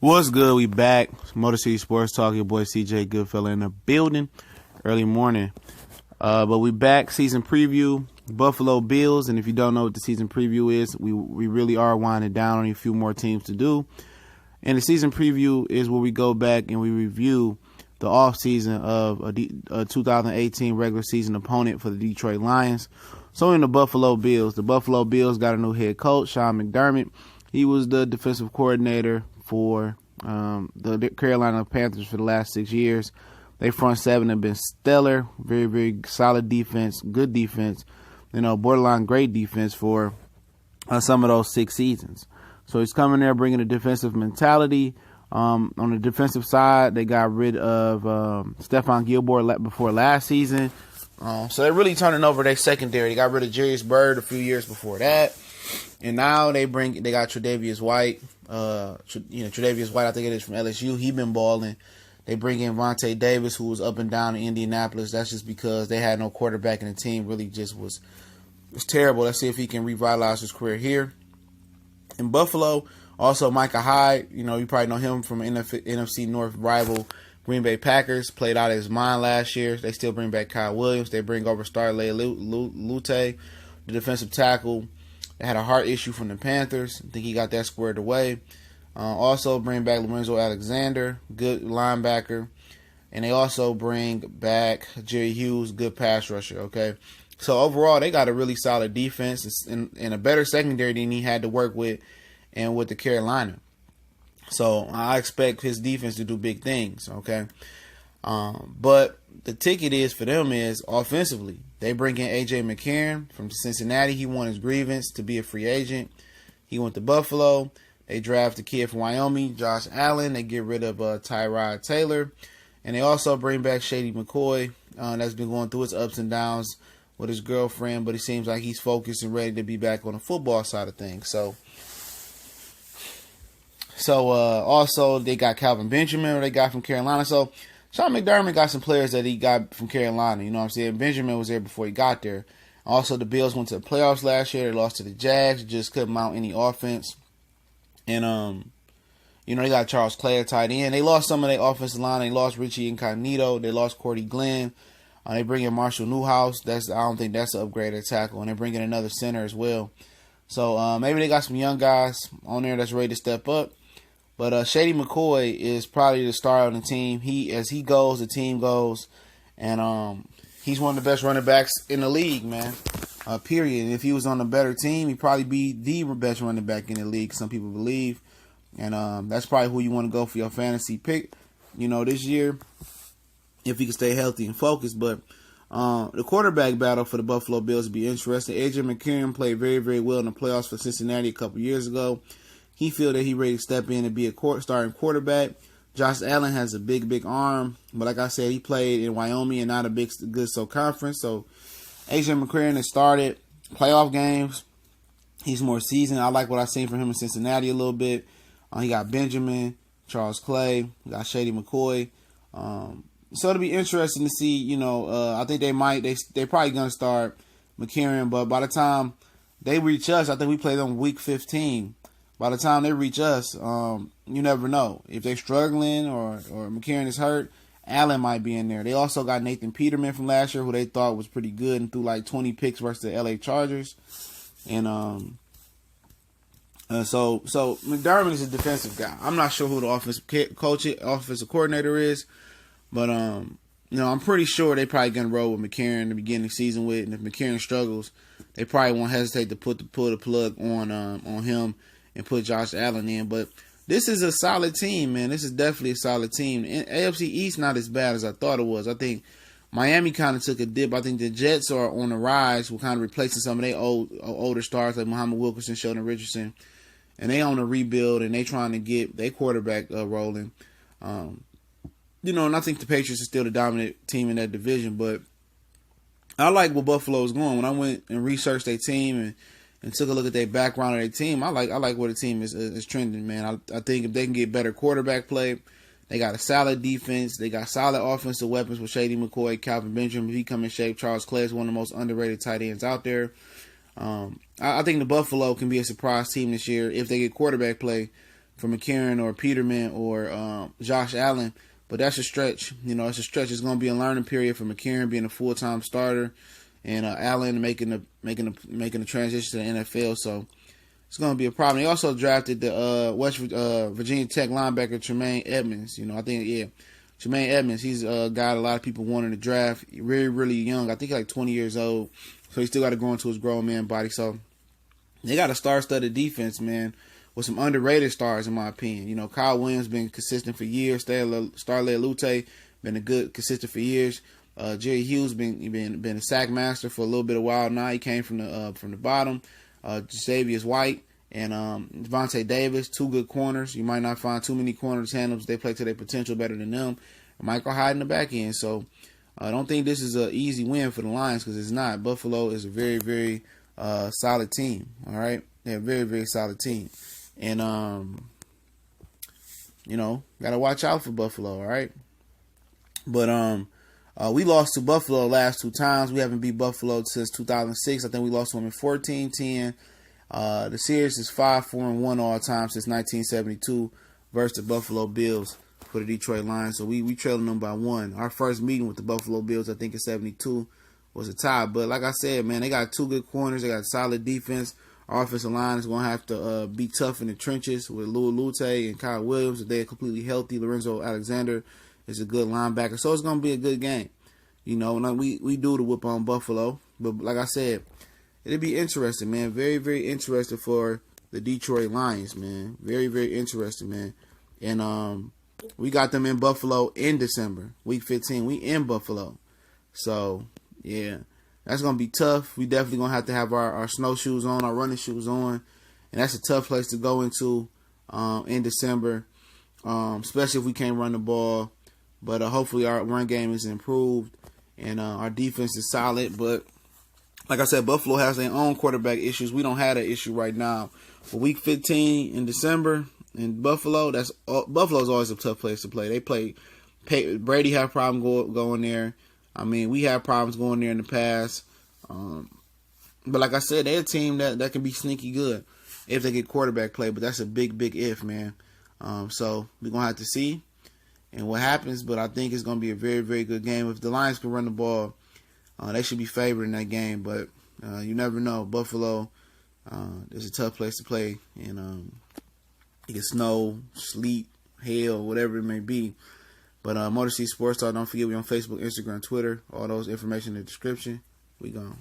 What's good? We back. Motor City Sports Talk. Your boy CJ Goodfella in the building. Early morning. But we back. Season preview. Buffalo Bills. And if you don't know what the season preview is, we really are winding down. Only a few more teams to do. And the season preview is where we go back and we review the offseason of a 2018 regular season opponent for the Detroit Lions. So in the Buffalo Bills. The Buffalo Bills got a new head coach, Sean McDermott. He was the defensive coordinator for the Carolina Panthers for the last 6 years. They front seven have been stellar, very, very solid defense, good defense, borderline great defense for some of those 6 seasons. So he's coming there bringing a defensive mentality. On the defensive side, they got rid of Stephon Gilmore before last season. So they're really turning over their secondary. They got rid of Jarius Byrd a few years before that. And now they got Tre'Davious White. Tre'Davious White, I think it is from LSU. He been balling. They bring in Vontae Davis, who was up and down in Indianapolis. That's just because they had no quarterback in the team. Really just was terrible. Let's see if he can revitalize his career here. In Buffalo, also Micah Hyde. You probably know him from NFC North rival Green Bay Packers. Played out of his mind last year. They still bring back Kyle Williams. They bring over Starley Lute, the defensive tackle. They had a heart issue from the Panthers. I think he got that squared away. Also bring back Lorenzo Alexander, good linebacker. And they also bring back Jerry Hughes, good pass rusher, okay? So overall, they got a really solid defense and a better secondary than he had to work with and with the Carolina. So I expect his defense to do big things, okay? But the ticket is for them is offensively. They bring in A.J. McCarron from Cincinnati. He won his grievance to be a free agent. He went to Buffalo. They draft a kid from Wyoming, Josh Allen. They get rid of Tyrod Taylor. And they also bring back Shady McCoy. That's been going through its ups and downs with his girlfriend. But it seems like he's focused and ready to be back on the football side of things. So also they got Calvin Benjamin, who they got from Carolina. So Sean McDermott got some players that he got from Carolina. You know what I'm saying? Benjamin was there before he got there. Also, the Bills went to the playoffs last year. They lost to the Jags. Just couldn't mount any offense. And, they got Charles Clay at tight end. They lost some of their offensive line. They lost Richie Incognito. They lost Cordy Glenn. They bring in Marshall Newhouse. I don't think that's an upgrade at tackle. And they bring in another center as well. So maybe they got some young guys on there that's ready to step up. But Shady McCoy is probably the star on the team. As he goes, the team goes. And he's one of the best running backs in the league, man. Period. And if he was on a better team, he'd probably be the best running back in the league, some people believe. And that's probably who you want to go for your fantasy pick, this year, if he can stay healthy and focused. But the quarterback battle for the Buffalo Bills would be interesting. A.J. McCarron played very, very well in the playoffs for Cincinnati a couple years ago. He feel that he ready to step in and be a starting quarterback. Josh Allen has a big, big arm. But like I said, he played in Wyoming and not a good conference. So A.J. McCarron has started playoff games. He's more seasoned. I like what I've seen from him in Cincinnati a little bit. He got Benjamin, Charles Clay, got Shady McCoy. So it'll be interesting to see, I think they're probably going to start McCarron. But by the time they reach us, I think we play them week 15. By the time they reach us, you never know. If they're struggling or McCarron is hurt, Allen might be in there. They also got Nathan Peterman from last year, who they thought was pretty good and threw like 20 picks versus the LA Chargers. And so McDermott is a defensive guy. I'm not sure who the offensive coordinator is, but I'm pretty sure they probably gonna roll with McCarron in the beginning of the season with. And if McCarron struggles, they probably won't hesitate to pull the plug on him and put Josh Allen in. But this is a solid team, man. This is definitely a solid team. And AFC East not as bad as I thought it was. I think Miami kind of took a dip. I think the Jets are on the rise. We're kind of replacing some of their older stars like Muhammad Wilkerson, Sheldon Richardson. And they on a rebuild, and they trying to get their quarterback rolling. And I think the Patriots are still the dominant team in that division. But I like where Buffalo is going. When I went and researched their team and took a look at their background of their team, I like where the team is trending, man. I think if they can get better quarterback play, they got a solid defense. They got solid offensive weapons with Shady McCoy, Calvin Benjamin. If he come in shape, Charles Clay is one of the most underrated tight ends out there. I think the Buffalo can be a surprise team this year if they get quarterback play. for McCarron or Peterman or Josh Allen. But that's a stretch. It's a stretch. It's going to be a learning period for McCarron being a full-time starter, and Allen making the transition to the NFL. So it's going to be a problem. They also drafted the Virginia Tech linebacker Tremaine Edmonds. Tremaine Edmonds. He's a guy a lot of people wanted to draft. Really, really young. I think he's like 20 years old. So he still got to grow into his grown man body. So they got a star-studded defense, man, with some underrated stars, in my opinion. Kyle Williams been consistent for years. Starley Lute been a good consistent for years. Jerry Hughes been a sack master for a little bit of while now. He came from the bottom. Xavier White and Devontae Davis, two good corners. You might not find too many corner tandems. They play to their potential better than them. And Michael Hyde in the back end. So I don't think this is an easy win for the Lions, because it's not. Buffalo is a very, very solid team. All right, they're a very, very solid team. And, got to watch out for Buffalo, all right? But we lost to Buffalo the last 2 times. We haven't beat Buffalo since 2006. I think we lost to them in 14-10. The series is 5-4-1 all time since 1972 versus the Buffalo Bills for the Detroit Lions. So we trailing them by 1. Our first meeting with the Buffalo Bills, I think in 72, was a tie. But like I said, man, they got 2 good corners. They got solid defense. Our offensive line is going to have to be tough in the trenches with Louis Lute and Kyle Williams. If they're completely healthy, Lorenzo Alexander is a good linebacker. So it's going to be a good game. We do the whip on Buffalo. But like I said, it'll be interesting, man. Very, very interesting for the Detroit Lions, man. Very, very interesting, man. And we got them in Buffalo in December. Week 15, we in Buffalo. So, yeah. That's going to be tough. We definitely going to have our snowshoes on, our running shoes on. And that's a tough place to go into in December, especially if we can't run the ball. But hopefully our run game is improved and our defense is solid. But like I said, Buffalo has their own quarterback issues. We don't have that issue right now. For Week 15 in December in Buffalo, Buffalo's always a tough place to play. Brady had a problem going there. I mean, we had problems going there in the past. But like I said, they're a team that can be sneaky good if they get quarterback play. But that's a big, big if, man. So we're going to have to see and what happens. But I think it's going to be a very, very good game. If the Lions can run the ball, they should be favored in that game. But you never know. Buffalo is a tough place to play. And it can snow, sleet, hail, whatever it may be. But Motor City Sports Talk, don't forget we on Facebook, Instagram, Twitter. All those information in the description. We gone.